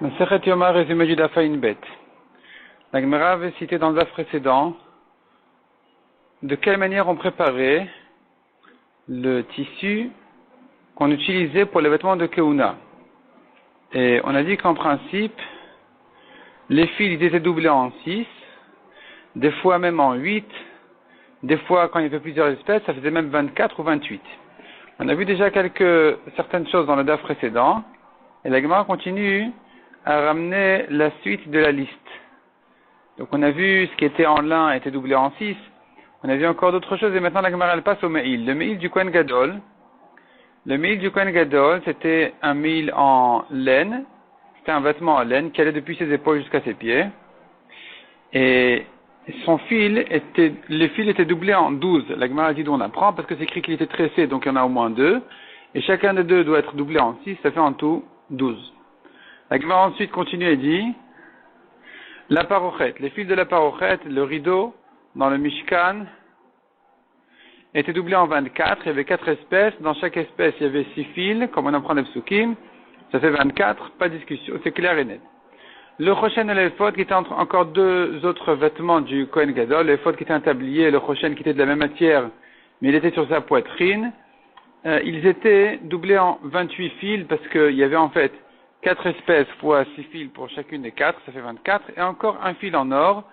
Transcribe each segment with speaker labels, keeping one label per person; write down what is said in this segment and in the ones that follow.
Speaker 1: Masechet Yoma, résumé du Daf Ayin Bet. La Gemara avait cité dans le Daf précédent de quelle manière on préparait le tissu qu'on utilisait pour les vêtements de Keuna. Et on a dit qu'en principe, les fils étaient doublés en 6, des fois même en 8, des fois quand il y avait plusieurs espèces, ça faisait même 24 ou 28. On a vu déjà certaines choses dans le Daf précédent, et la Gemara continue à ramener la suite de la liste. Donc on a vu ce qui était en lin était doublé en 6, on a vu encore d'autres choses, et maintenant la Gemara elle passe au Me'il. Le Me'il du Kohen Gadol, c'était un Me'il en laine, c'était un vêtement en laine qui allait depuis ses épaules jusqu'à ses pieds, et les fils étaient doublés en 12. La Gemara dit d'où on apprend, parce que c'est écrit qu'il était tressé, donc il y en a au moins 2, et chacun des deux doit être doublé en 6, ça fait en tout 12. La Gemara ensuite continue et dit, la parochet, les fils de la parochet, le rideau dans le Mishkan était doublé en 24, il y avait 4 espèces, dans chaque espèce il y avait 6 fils, comme on apprend les psukim, ça fait 24, pas de discussion, c'est clair et net. Le Choshen et l'éphod qui étaient encore 2 autres vêtements du Kohen Gadol, l'éphod qui était un tablier, le Choshen qui était de la même matière, mais il était sur sa poitrine, ils étaient doublés en 28 fils parce qu'il y avait en fait 4 espèces fois 6 fils pour chacune des 4, ça fait 24, et encore un fil en or,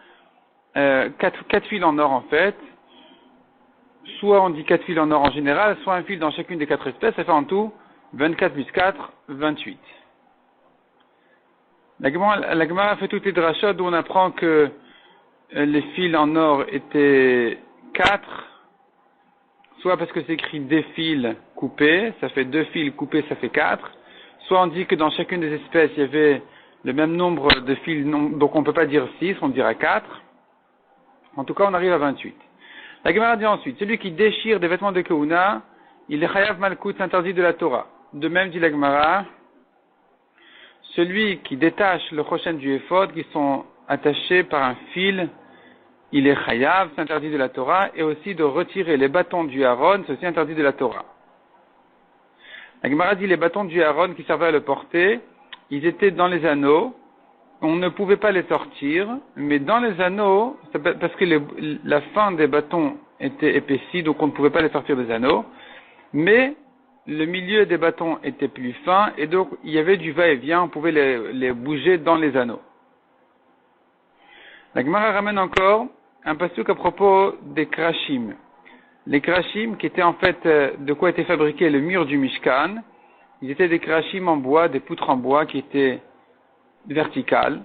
Speaker 1: 4 fils en or en fait, soit on dit 4 fils en or en général, soit un fil dans chacune des 4 espèces, ça fait en tout 24 plus 4, 28. La Gemara fait toutes les drachot où on apprend que les fils en or étaient 4, soit parce que c'est écrit des fils coupés, ça fait 2 fils coupés, ça fait 4, soit on dit que dans chacune des espèces il y avait le même nombre de fils, donc on ne peut pas dire 6, on dira 4. En tout cas, on arrive à 28. La Gemara dit ensuite, celui qui déchire des vêtements de Keuna, il est chayav malkout, interdit de la Torah. De même, dit la Gemara, celui qui détache le choshen du éphod, qui sont attachés par un fil, il est chayav, c'est interdit de la Torah, et aussi de retirer les bâtons du Aaron, c'est aussi interdit de la Torah. La Gemara dit les bâtons du Aaron qui servaient à le porter, ils étaient dans les anneaux, on ne pouvait pas les sortir, mais dans les anneaux, parce que la fin des bâtons était épaissie, donc on ne pouvait pas les sortir des anneaux, mais le milieu des bâtons était plus fin, et donc il y avait du va-et-vient, on pouvait les bouger dans les anneaux. La Gemara ramène encore un pasuk à propos des krashim. Les krashim, qui étaient en fait de quoi était fabriqué le mur du Mishkan, ils étaient des krashim en bois, des poutres en bois qui étaient verticales.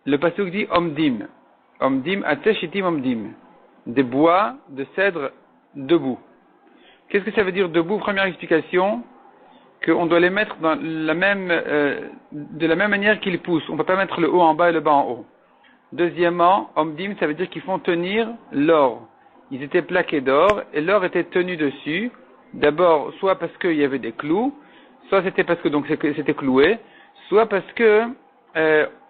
Speaker 1: Le pasuk dit omdim, ateshitim omdim, des bois de cèdre debout. Qu'est-ce que ça veut dire debout? Première explication, qu'on doit les mettre dans de la même manière qu'ils poussent. On ne peut pas mettre le haut en bas et le bas en haut. Deuxièmement, omdim, ça veut dire qu'ils font tenir l'or. Ils étaient plaqués d'or et l'or était tenu dessus. D'abord, soit parce qu'il y avait des clous, soit c'était parce que donc c'était cloué, soit parce que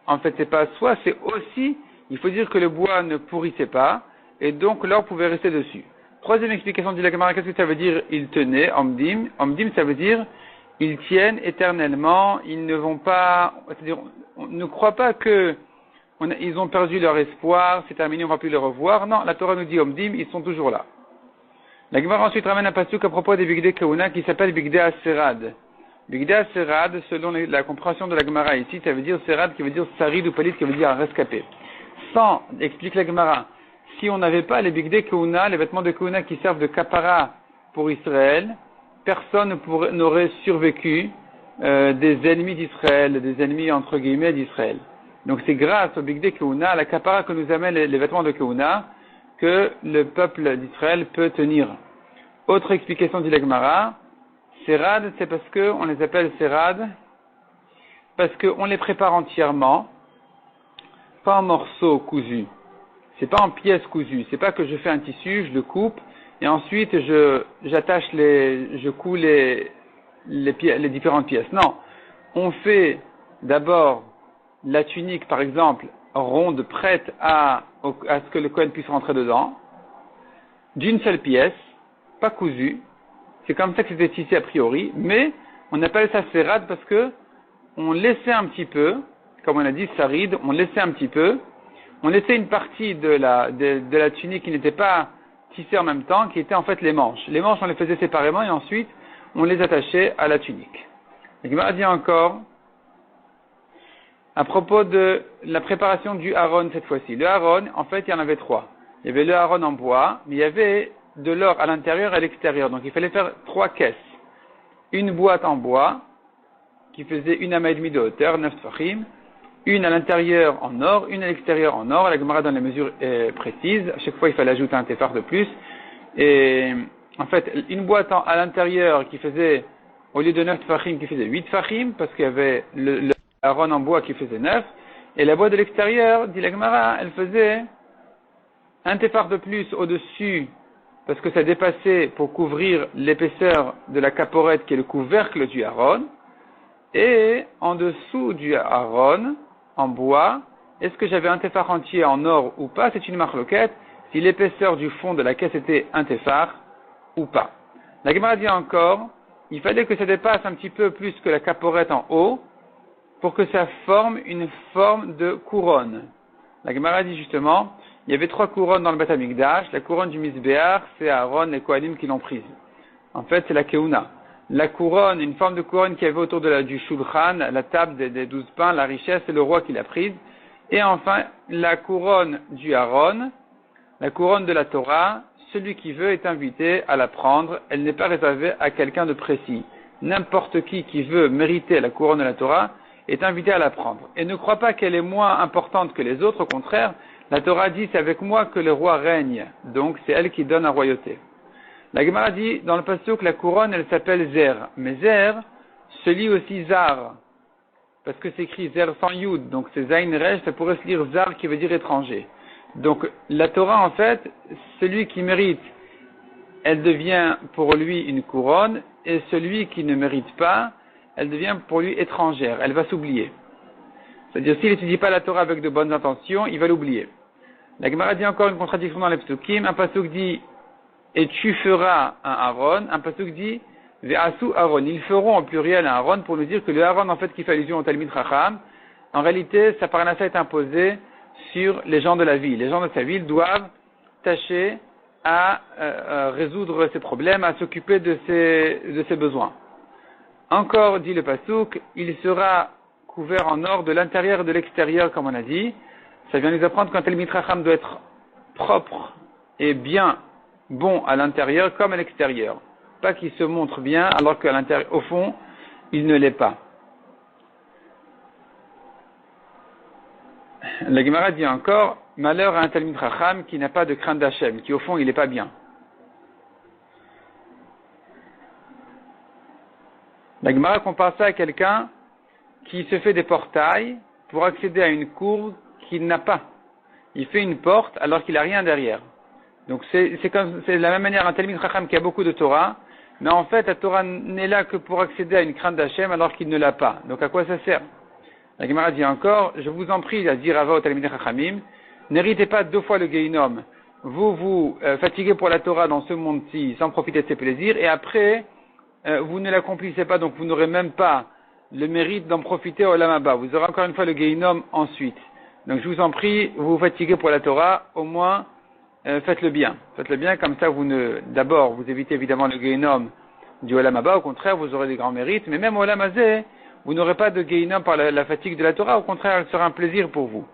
Speaker 1: en fait c'est pas soit, c'est aussi, il faut dire que le bois ne pourrissait pas et donc l'or pouvait rester dessus. Troisième explication de la Gemara, qu'est-ce que ça veut dire? Ils tenaient, omdim. Omdim, ça veut dire ils tiennent éternellement, ils ne vont pas, c'est-à-dire on ne croit pas que ils ont perdu leur espoir, c'est terminé, on ne va plus les revoir. Non, la Torah nous dit omdim, ils sont toujours là. La Gemara ensuite ramène un pasuk à propos des Bigdei Keuna qui s'appelle Bigdei Aserad. Bigdei Aserad, selon la compréhension de la Gemara ici, ça veut dire Serad qui veut dire Sarid ou Palit qui veut dire un rescapé. Sans, explique la Gemara, si on n'avait pas les Bigdei Keuna, les vêtements de Keuna qui servent de kapara pour Israël, personne n'aurait survécu des ennemis d'Israël, des ennemis entre guillemets d'Israël. Donc c'est grâce au Bigdei Keuna, à la kapara que nous amènent les vêtements de Keuna, que le peuple d'Israël peut tenir. Autre explication dit la Gemara, Serad, c'est parce qu'on les appelle Serad, parce qu'on les prépare entièrement, pas en morceaux cousus. C'est pas en pièces cousues. C'est pas que je fais un tissu, je le coupe, et ensuite je couds les différentes pièces. Non. On fait d'abord la tunique, par exemple, ronde, prête à ce que le Kohen puisse rentrer dedans, d'une seule pièce, pas cousue. C'est comme ça que c'était tissé a priori, mais on appelle ça serad parce que on laissait un petit peu, comme on a dit, saride, on laissait un petit peu, on laissait une partie de la tunique qui n'était pas tissée en même temps, qui était en fait les manches. Les manches, on les faisait séparément et ensuite, on les attachait à la tunique. La Gemara dit encore, à propos de la préparation du haron cette fois-ci. Le haron, en fait, il y en avait trois. Il y avait le haron en bois, mais il y avait de l'or à l'intérieur et à l'extérieur. Donc il fallait faire 3 caisses. Une boîte en bois, qui faisait 1 amas et demi de hauteur, 9 tfachim. Une à l'intérieur en or, une à l'extérieur en or. La Gemara donne les mesures précises. À chaque fois, il fallait ajouter un téphar de plus. Et en fait, une boîte à l'intérieur qui faisait, au lieu de 9 tfachim, qui faisait 8 tfachim, parce qu'il y avait le haron en bois qui faisait 9. Et la boîte de l'extérieur, dit la Gemara, elle faisait un téphar de plus au-dessus, parce que ça dépassait pour couvrir l'épaisseur de la caporette qui est le couvercle du haron. Et en dessous du haron, en bois, est-ce que j'avais un téphar entier en or ou pas? C'est une marloquette, si l'épaisseur du fond de la caisse était un téphar ou pas. La Gemara dit encore, il fallait que ça dépasse un petit peu plus que la caporette en haut, pour que ça forme une forme de couronne. La Gemara dit justement, il y avait 3 couronnes dans le Beth Amikdash. La couronne du Mizbeach, c'est Aaron, les Kohanim qui l'ont prise. En fait, c'est la Keuna. La couronne, une forme de couronne qu'il y avait autour du Shulchan, la table des 12 pains, la richesse, c'est le roi qui l'a prise. Et enfin, la couronne du Aaron, la couronne de la Torah, celui qui veut est invité à la prendre. Elle n'est pas réservée à quelqu'un de précis. N'importe qui veut mériter la couronne de la Torah est invité à la prendre. Et ne crois pas qu'elle est moins importante que les autres, au contraire, la Torah dit c'est avec moi que le roi règne, donc c'est elle qui donne la royauté. La Gemara dit dans le pasuk que la couronne elle s'appelle Zer, mais Zer se lit aussi Zar, parce que c'est écrit Zer sans Yud, donc c'est Zain Resh, ça pourrait se lire Zar qui veut dire étranger. Donc la Torah en fait, celui qui mérite, elle devient pour lui une couronne, et celui qui ne mérite pas, elle devient pour lui étrangère, elle va s'oublier. C'est-à-dire s'il n'étudie pas la Torah avec de bonnes intentions, il va l'oublier. La Gemara dit encore une contradiction dans les psukim. Un pasuk dit et tu feras un Aaron. Un pasuk dit ve'asu Aaron. Ils feront en pluriel un Aaron pour nous dire que le Aaron en fait qui fait allusion au Talmid Chacham, en réalité sa parnassa est imposée sur les gens de la ville. Les gens de sa ville doivent tâcher à résoudre ses problèmes, à s'occuper de ses besoins. Encore dit le pasuk, il sera couvert en or de l'intérieur et de l'extérieur, comme on a dit. Ça vient nous apprendre qu'un Talmid Chacham doit être propre et bien bon à l'intérieur comme à l'extérieur. Pas qu'il se montre bien alors qu'à l'intérieur, au fond, il ne l'est pas. La Gemara dit encore, malheur à un Talmid Chacham qui n'a pas de crainte d'Hachem, qui au fond il n'est pas bien. La Gemara compare ça à quelqu'un qui se fait des portails pour accéder à une cour qu'il n'a pas. Il fait une porte alors qu'il n'a rien derrière. Donc c'est de la même manière un Talmid Chacham qui a beaucoup de Torah, mais en fait la Torah n'est là que pour accéder à une crainte d'Hachem alors qu'il ne l'a pas. Donc à quoi ça sert? La Gemara dit encore, je vous en prie à dire Ava au Talmid Chachamim, n'héritez pas 2 fois le Geinom. Vous fatiguez pour la Torah dans ce monde-ci sans profiter de ses plaisirs, et après vous ne l'accomplissez pas, donc vous n'aurez même pas le mérite d'en profiter au Olam Haba. Vous aurez encore une fois le Geinom ensuite. Donc je vous en prie, vous vous fatiguez pour la Torah, au moins faites-le bien. Faites-le bien, comme ça d'abord vous évitez évidemment le Geinom du Olam Haba, au contraire vous aurez des grands mérites, mais même au Olam Hazeh, vous n'aurez pas de Geinom par la fatigue de la Torah, au contraire elle sera un plaisir pour vous.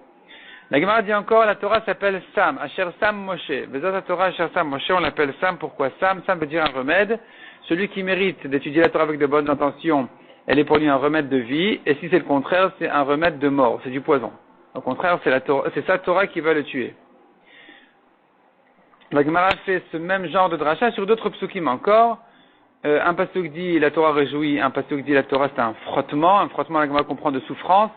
Speaker 1: La Gemara dit encore, la Torah s'appelle Sam, Asher Sam Moshe. Bezat Torah Asher Sam Moshe, on l'appelle Sam, pourquoi Sam? Sam veut dire un remède. Celui qui mérite d'étudier la Torah avec de bonnes intentions, elle est pour lui un remède de vie, et si c'est le contraire, c'est un remède de mort, c'est du poison. Au contraire, c'est sa Torah qui va le tuer. La Gemara fait ce même genre de dracha sur d'autres psukim encore. Un pasuk dit la Torah réjouit, un pasuk dit la Torah c'est un frottement la Gemara comprend de souffrance.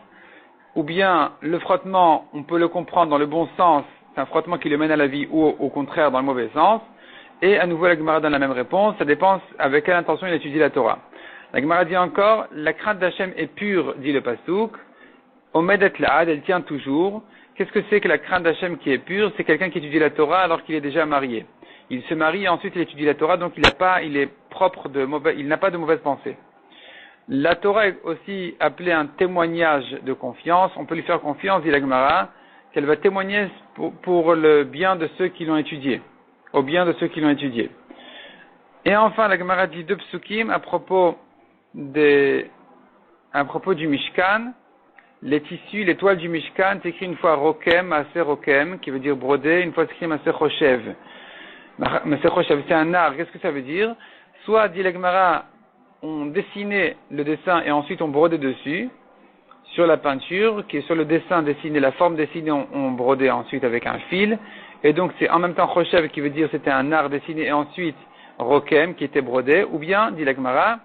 Speaker 1: Ou bien le frottement, on peut le comprendre dans le bon sens, c'est un frottement qui le mène à la vie, ou au contraire dans le mauvais sens. Et à nouveau la Gemara donne la même réponse, ça dépend avec quelle intention il étudie la Torah. La Gemara dit encore, la crainte d'Hachem est pure, dit le pasuk. Omedet la'ad, elle tient toujours. Qu'est-ce que c'est que la crainte d'Hachem qui est pure? C'est quelqu'un qui étudie la Torah alors qu'il est déjà marié. Il se marie et ensuite il étudie la Torah, donc il est propre il n'a pas de mauvaise pensée. La Torah est aussi appelée un témoignage de confiance. On peut lui faire confiance, dit la Gemara, qu'elle va témoigner pour le bien de ceux qui l'ont étudié, au bien de ceux qui l'ont étudié. Et enfin, la Gemara dit deux psukim à propos du Mishkan. Les tissus, les toiles du Mishkan, c'est écrit une fois rokem, maser rokem, qui veut dire brodé, une fois c'est écrit maser choshev. Maser choshev, c'est un art. Qu'est-ce que ça veut dire? Soit, dit la Gemara, on dessinait le dessin et ensuite on brodait dessus, sur la peinture, qui est sur le dessin dessiné, la forme dessinée, on brodait ensuite avec un fil. Et donc c'est en même temps choshev, qui veut dire c'était un art dessiné, et ensuite rokem, qui était brodé. Ou bien, dit la Gemara,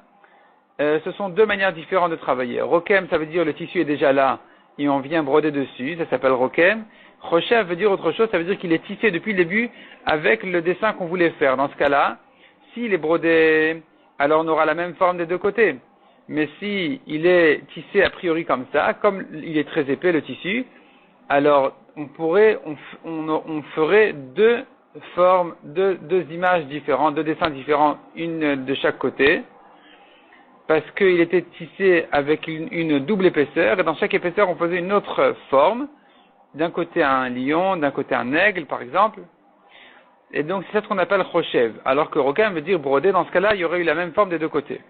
Speaker 1: ce sont deux manières différentes de travailler. Rokem, ça veut dire le tissu est déjà là et on vient broder dessus, ça s'appelle rokem. Choshev veut dire autre chose, ça veut dire qu'il est tissé depuis le début avec le dessin qu'on voulait faire. Dans ce cas-là, s'il est brodé, alors on aura la même forme des deux côtés. Mais si il est tissé a priori comme ça, comme il est très épais le tissu, alors on ferait deux formes, deux images différentes, deux dessins différents, une de chaque côté, parce qu'il était tissé avec une double épaisseur, et dans chaque épaisseur, on faisait une autre forme. D'un côté un lion, d'un côté un aigle, par exemple. Et donc, c'est ça qu'on appelle choshev. Alors que rokem veut dire brodé. Dans ce cas-là, il y aurait eu la même forme des deux côtés.